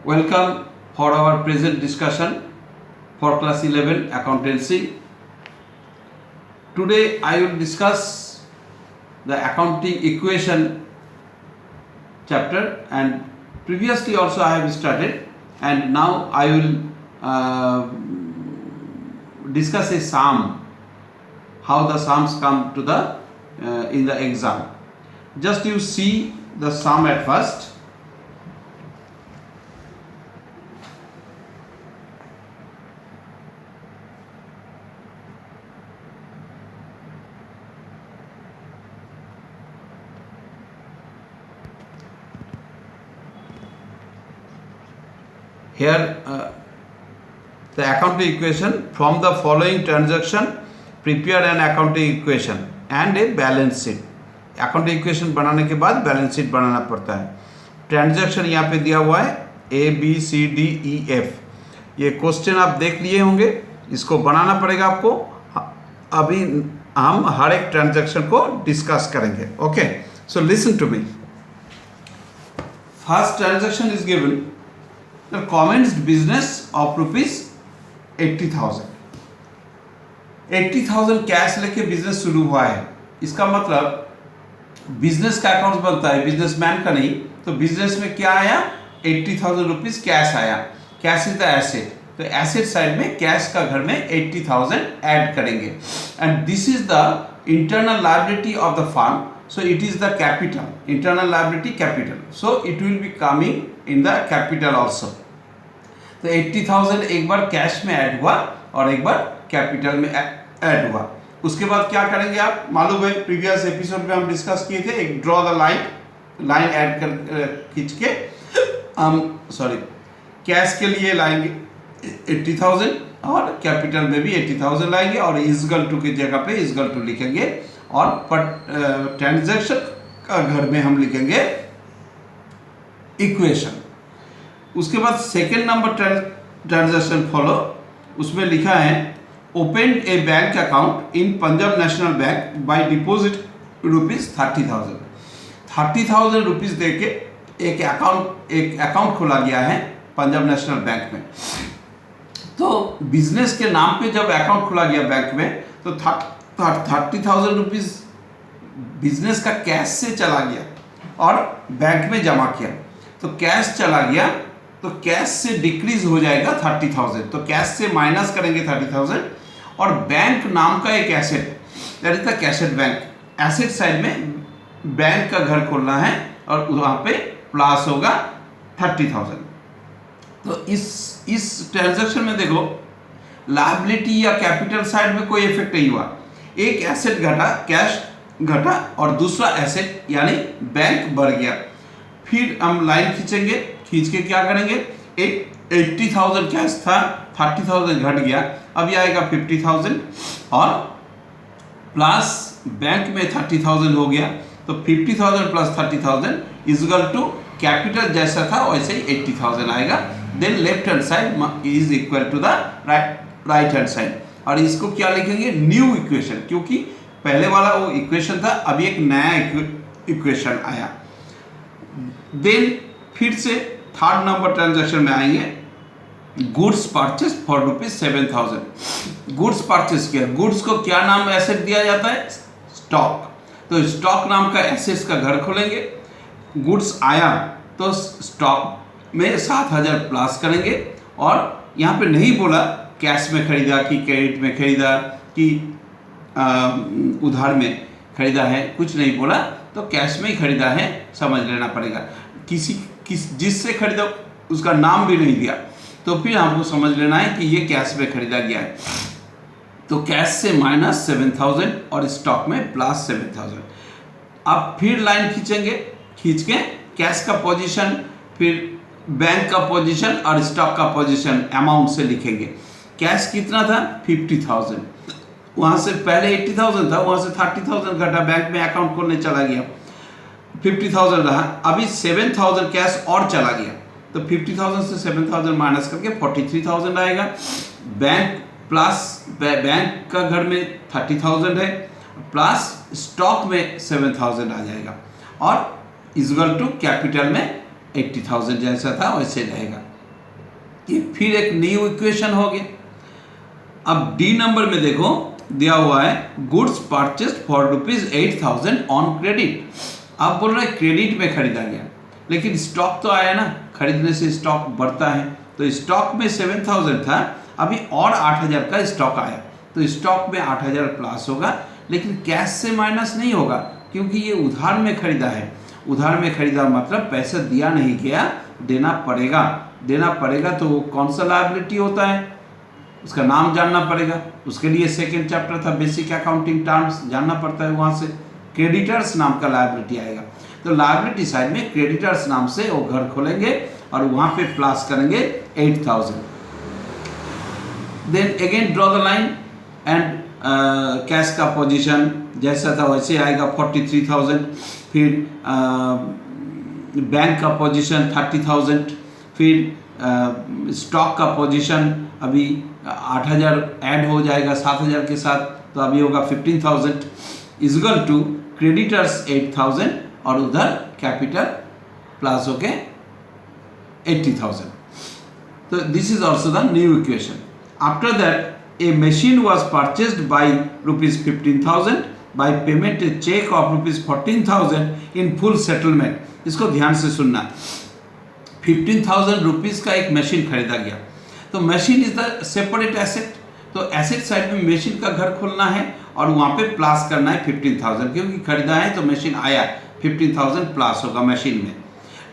Welcome for our present discussion for class 11 accountancy. Today I will discuss the accounting equation chapter, and previously also I have started, and now I will discuss a sum, how the sums come to the in the exam. Just you see the sum at first. Here the accounting equation: from the following transaction prepare an accounting equation and a balance sheet. Accounting equation बनाने के बाद balance sheet बनाना पड़ता है. Transaction यहाँ पे दिया हुआ है ABCDEF. ये क्वेश्चन आप देख लिए होंगे, इसको बनाना पड़ेगा आपको. अभी हम हर एक ट्रांजैक्शन को डिस्कस करेंगे. Okay, so listen to me. First transaction is given the commenced business of ₹80,000. 80,000 cash लेके बिजनेस शुरू हुआ है. इसका मतलब बिजनेस का अकाउंट बनता है, बिजनेसमैन का नहीं. तो बिजनेस में क्या आया? 80,000 रुपीज कैश आया. Cash is the asset. तो एसेट साइड में कैश का घर में 80,000 ऐड करेंगे. And this is the internal liability of the firm. So it is the capital. Internal liability capital. So it will be coming in the capital also. तो 80,000 एक बार cash में add हुआ और एक बार कैपिटल में ऐड हुआ. उसके बाद क्या करेंगे आप मालूम है, प्रीवियस एपिसोड में हम डिस्कस किए थे. एक ड्रॉ द लाइन ऐड कर खींच के हम कैश के लिए लाएंगे 80,000 और कैपिटल में भी 80,000 लाएंगे और इजगल टू की जगह पे इजगल टू लिखेंगे और ट्रांजैक्शन का घर में हम लिखेंगे इक्वेशन. उसके बाद सेकेंड नंबर ट्रांजैक्शन फॉलो. उसमें लिखा है opened a bank account in Punjab National Bank by deposit ₹30,000. 30,000 rupees दे के एक अकाउंट खोला गया है पंजाब नेशनल बैंक में. तो बिजनेस के नाम पे जब अकाउंट खोला गया बैंक में तो 30,000 रुपीज बिजनेस का कैश से चला गया और बैंक में जमा किया. तो कैश चला गया तो कैश से डिक्रीज हो जाएगा 30,000. तो कैश से माइनस करेंगे 30,000 और बैंक नाम का एक asset, that is the cash bank. Asset side में बैंक का घर खोलना है और वहाँ पे प्लस होगा 30,000. तो इस ट्रांजैक्शन में देखो लायबिलिटी या कैपिटल साइड में कोई इफेक्ट नहीं हुआ. एक एसेट घटा, कैश घटा और दूसरा एसेट यानी बैंक बढ़ गया. फिर हम लाइन खींचेंगे. खींच के क्या करेंगे, एक 80,000 कैश था, 30,000 घट गया, अभी आएगा 50,000 और प्लस बैंक में 30,000 हो गया. तो 50,000 प्लस 30,000 इजगल टू कैपिटल जैसा था वैसे ही 80,000 आएगा. Then left hand side is equal to the right hand side. और इसको क्या लिखेंगे, न्यू इक्वेशन, क्योंकि पहले वाला वो इक्वेशन था, अभी एक नया इक्वेशन आया. देन फिर से थर्ड नंबर ट्रांजैक्शन में आएंगे. Goods purchase for ₹7,000. Goods purchase किया. गुड्स को क्या नाम एसेट दिया जाता है? स्टॉक. तो स्टॉक नाम का एसेट्स का घर खोलेंगे. गुड्स आया तो स्टॉक में 7,000 प्लस करेंगे और यहाँ पे नहीं बोला कैश में खरीदा कि क्रेडिट में खरीदा कि उधार में खरीदा है, कुछ नहीं बोला. तो कैश में ही खरीदा है, समझ लेना पड़ेगा. जिससे खरीदा उसका नाम भी नहीं दिया तो फिर हमको समझ लेना है कि ये कैश में खरीदा गया है. तो कैश से माइनस 7,000 और स्टॉक में प्लस 7,000. अब फिर लाइन खींचेंगे. खींच के कैश का पोजीशन, फिर बैंक का पोजीशन और स्टॉक का पोजीशन अमाउंट से लिखेंगे. कैश कितना था? 50,000. वहाँ से पहले 80,000 था, वहाँ से 30,000 घटा, बैंक में अकाउंट खोलने चला गया, 50,000 रहा. अभी 7,000 कैश और चला गया. तो 50,000 से 7,000 माइनस करके 43,000 आएगा. बैंक का घर में 30,000 है, प्लस स्टॉक में 7,000 आ जाएगा और इजगल टू कैपिटल में 80,000 जैसा था वैसे रहेगा। ये फिर एक न्यू इक्वेशन हो गया। अब डी नंबर में देखो दिया हुआ है goods purchased for ₹8,000 on credit. अब बोल रहे क्रेडिट में खरीदा गया, लेकिन स्टॉक तो आया ना, खरीदने से स्टॉक बढ़ता है, तो स्टॉक में 7,000 था, अभी और 8,000 का स्टॉक आया, तो स्टॉक में 8,000 प्लस होगा, लेकिन कैश से माइनस नहीं होगा क्योंकि ये उधार में खरीदा है। उधार में खरीदा मतलब पैसा दिया नहीं गया, देना पड़ेगा। देना पड़ेगा तो वो कौन सा लायबिलिटी होता है उसका नाम जानना पड़ेगा, उसके लिए सेकेंड चैप्टर था बेसिक अकाउंटिंग टर्म्स, जानना पड़ता है। वहाँ से क्रेडिटर्स नाम का लायबिलिटी आएगा, तो लायबिलिटी साइड में क्रेडिटर्स नाम से वो घर खोलेंगे और वहाँ पे प्लस करेंगे 8,000। Then again draw the line and cash का पोजीशन जैसा था वैसे आएगा 43,000, फिर बैंक का पोजीशन 30,000, फिर स्टॉक का पोजीशन अभी 8,000 ऐड हो जाएगा 7,000 के साथ, तो अभी होगा 15,000 इजगल टू क्रेडिटर्स 8,000 और उधर कैपिटल प्लस होके 80,000। तो this is also the new equation. After that a machine was purchased by ₹15,000 by payment a check of ₹14,000 in full settlement। इसको ध्यान से सुनना। 15,000 रुपीज़ का एक मशीन खरीदा गया, तो machine is the separate asset, तो एसेट साइड में मशीन का घर खोलना है और वहाँ पे प्लस करना है 15,000, क्योंकि खरीदा है तो मशीन आया 15,000 प्लस होगा मशीन में।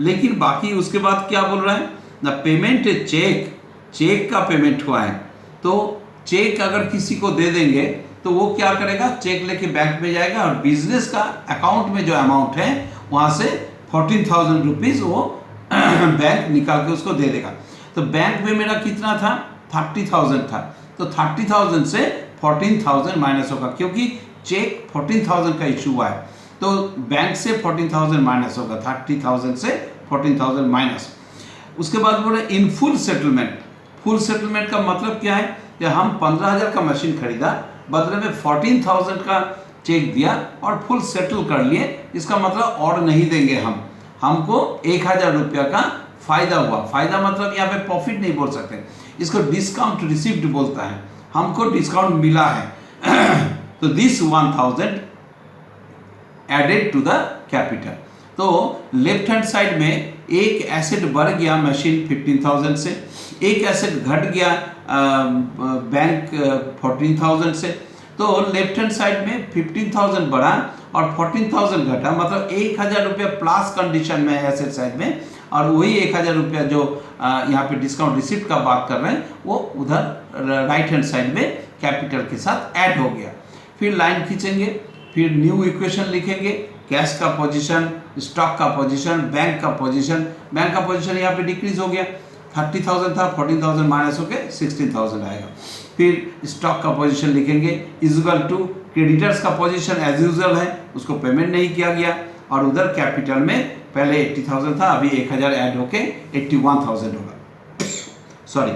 लेकिन बाकी उसके बाद क्या बोल रहा है, the payment a cheque, cheque का पेमेंट हुआ है, तो चेक अगर किसी को दे देंगे तो वो क्या करेगा, चेक लेके बैंक में जाएगा और बिजनेस का अकाउंट में जो अमाउंट है वहाँ से 14,000 रुपीज़ वो बैंक निकाल के उसको दे देगा। तो बैंक में मेरा कितना था, 30,000 था, तो 30,000 से 14,000 माइनस होगा, क्योंकि चेक 14,000 का इशू हुआ है, तो बैंक से 14,000 माइनस होगा, 30,000 से 14,000 माइनस। उसके बाद बोले in full settlement. Full settlement का मतलब क्या है कि हम 15,000 का मशीन खरीदा, बदले में 14,000 का चेक दिया और फुल सेटल कर लिए। इसका मतलब और नहीं देंगे हम, हमको 1,000 रुपया का फायदा हुआ। फायदा मतलब यहाँ पे प्रॉफिट नहीं बोल सकते, इसको डिस्काउंट रिसीव्ड बोलता है, हमको डिस्काउंट मिला है। तो this 1,000 added to the capital. तो लेफ्ट हैंड साइड में एक एसेट बढ़ गया मशीन 15,000 से, एक एसेट घट गया बैंक 14,000 से, तो लेफ्ट हैंड साइड में 15,000 बढ़ा और 14,000 घटा, मतलब 1,000 रुपया प्लस कंडीशन में है एसेट साइड में, और वही 1,000 रुपया जो यहाँ पे डिस्काउंट रिसिप्ट का बात कर रहे हैं वो उधर राइट हैंड साइड में कैपिटल के साथ ऐड हो गया। फिर लाइन खींचेंगे, फिर न्यू इक्वेशन लिखेंगे, कैश का पोजीशन, स्टॉक का पोजीशन, बैंक का पोजीशन। बैंक का पोजीशन यहाँ पे डिक्रीज हो गया, 30,000 था, 14,000 माइनस होके 16,000 आएगा। फिर स्टॉक का पोजीशन लिखेंगे इक्वल टू क्रेडिटर्स का पोजीशन एज यूजुअल है, उसको पेमेंट नहीं किया गया, और उधर कैपिटल में पहले 80,000 था, अभी 1,000 ऐड होके 81,000 होगा। Sorry,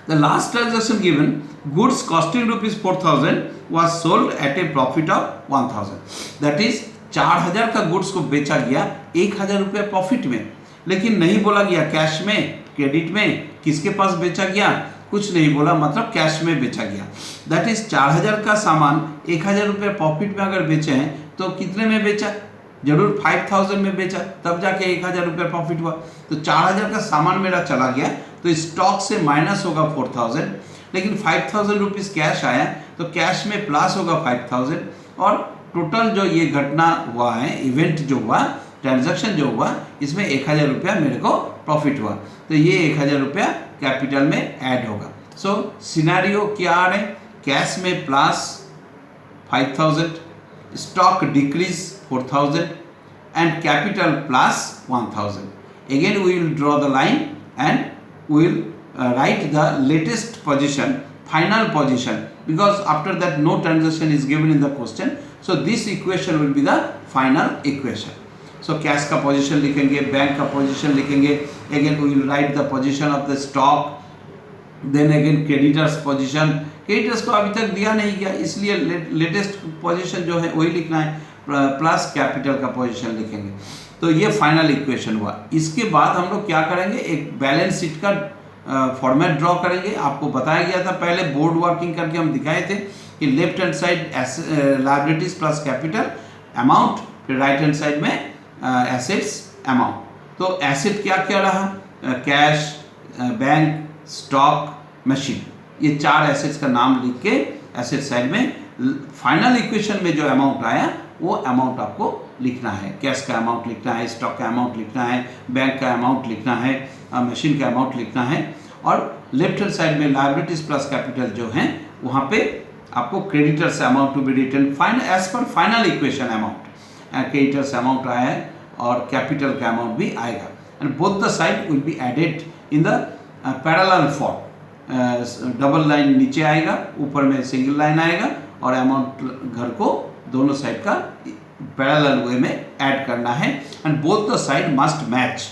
the last transaction given goods costing ₹4,000 was sold at a profit of 1,000, that is 4,000 का गुड्स को बेचा गया 1,000 रुपया प्रॉफिट में, लेकिन नहीं बोला गया कैश में, क्रेडिट में, किसके पास बेचा गया, कुछ नहीं बोला, मतलब कैश में बेचा गया। दैट इज 4,000 का सामान 1,000 रुपये प्रॉफिट में अगर बेचे हैं तो कितने में बेचा, जरूर 5,000 में बेचा, तब जाके 1,000 रुपये प्रॉफिट हुआ। तो 4,000 का सामान मेरा चला गया, तो स्टॉक से माइनस होगा 4,000, लेकिन 5,000 रुपीज़ कैश आया, तो कैश में प्लस होगा 5,000, और टोटल जो ये घटना हुआ है, इवेंट जो हुआ, ट्रांजैक्शन जो हुआ, इसमें 1,000 रुपया मेरे को प्रॉफिट हुआ, तो ये 1,000 रुपया कैपिटल में ऐड होगा। सो सिनेरियो क्या आ रहे हैं, कैश में plus 5,000, stock decrease 4,000 and capital plus 1,000। Again we will draw the line and we will write the latest position, final position, because after that no transaction is given in the question, so this equation will be the final equation. So cash का position लिखेंगे, bank का position लिखेंगे, again we will write the position of the stock, then again creditors position, creditors को अभी तक दिया नहीं गया, इसलिए latest position जो है वही लिखना है, प्लस कैपिटल का पोजीशन लिखेंगे। तो ये फाइनल इक्वेशन हुआ। इसके बाद हम लोग क्या करेंगे, एक बैलेंस शीट का फॉर्मेट ड्रॉ करेंगे। आपको बताया गया था पहले, बोर्ड वर्किंग करके हम दिखाए थे कि left hand side liabilities plus capital amount, फिर राइट हैंड साइड में एसेट्स अमाउंट। तो एसेट क्या क्या रहा, कैश, बैंक, स्टॉक, मशीन, ये 4 एसेट्स का नाम लिख के एसेट साइड में फाइनल इक्वेशन में जो अमाउंट आया वो अमाउंट आपको लिखना है। कैश का अमाउंट लिखना है, स्टॉक का अमाउंट लिखना है, बैंक का अमाउंट लिखना है, मशीन का अमाउंट लिखना है। और लेफ्ट हैंड साइड में लायबिलिटीज प्लस कैपिटल जो हैं वहाँ पे आपको creditors amount to be return fine as per final equation amount, creditors amount आया है और कैपिटल का अमाउंट भी आएगा। And both the side will be added in the parallel form. Double line नीचे आएगा, ऊपर में सिंगल लाइन आएगा और अमाउंट घर को दोनों साइड का पैरेलल वे में ऐड करना है। And both the side must match,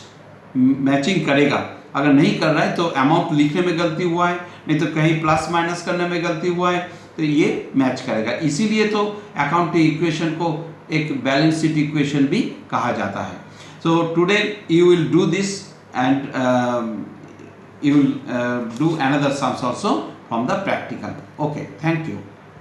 matching करेगा। अगर नहीं कर रहा है तो अमाउंट लिखने में गलती हुआ है, नहीं तो कहीं प्लस माइनस करने में गलती हुआ है, तो ये मैच करेगा। इसीलिए तो अकाउंटिंग इक्वेशन को एक बैलेंस शीट इक्वेशन भी कहा जाता है। So today you will do this and you will do another sums also from the practical. Okay, thank you.